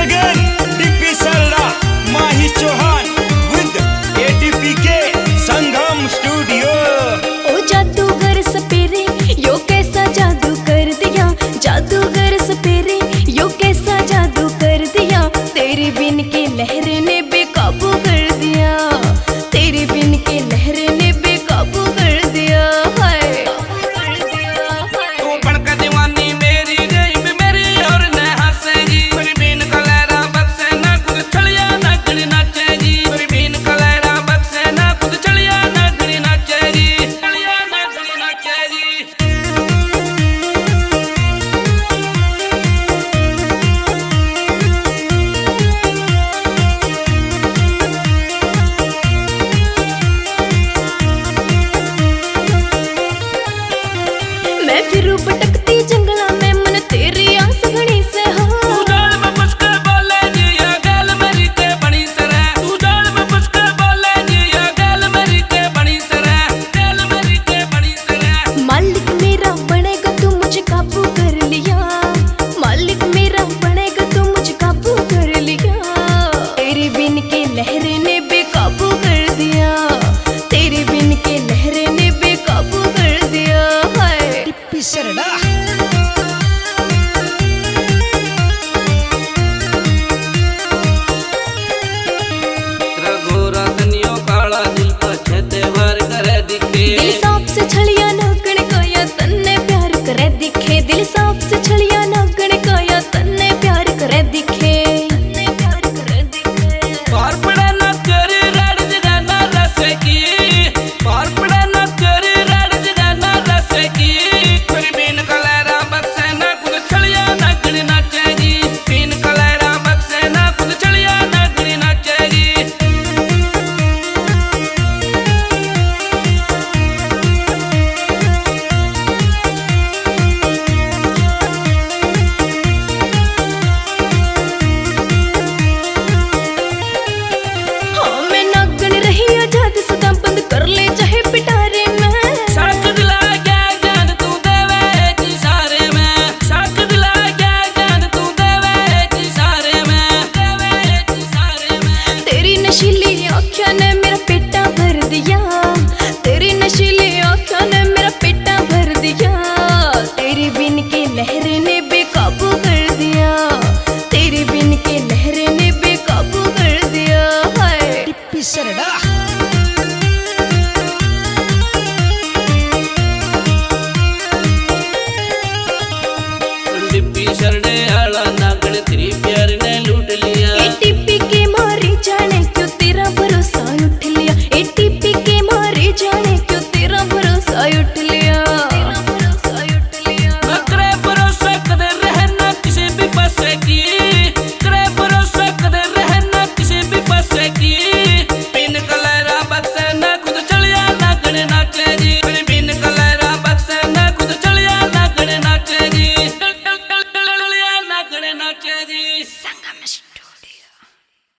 again, DP Sarda, Mahi Chauhan with ATPK Sangam Studio। ओ जादूगर सपेरे यो कैसा जादू कर दिया, जादूगर सपेरे यो कैसा जादू कर दिया, तेरे बिन के लहर ने बेकाबू कर दिया, तेरे बिन के लहर ने बेकाबू कर दिया। हाय तू बनकर दीवानी मेरी रेम मेरी और न हंसेगी, मेरी बिन कलरा बक्से ना खुद छलिया ना गली नाचेगी, मेरी बिन कलरा बक्से ना खुद छलिया ना गली नाचेगी, छलिया ना गली नाचेगी। मैं फिरूं भटकती जंगला में मन तेरी आस घनी से हो, तू डाल में पुछ के बोलेगी या गैल मेरी के बनी सरे, तू डाल में पुछ के बोलेगी या गैल मेरी के बनी सरे, गैल मेरी के बनी सरे। मालिक मेरा बनेगा तू मुझे काबू कर लिया, मालिक मेरा बनेगा तू मुझे काबू कर लिया, तेरे बिन के लहर ने बेकाबू कर दिया, तेरे बिन के लहर ने बेकाबू कर दिया। हाय DP Sarda। गोरा धनियो काला दिल पर छते भर करे दिखे, दिल साफ से छलिया नाकण का या तन्ने प्यार करे दिखे, दिल साफ से छलिया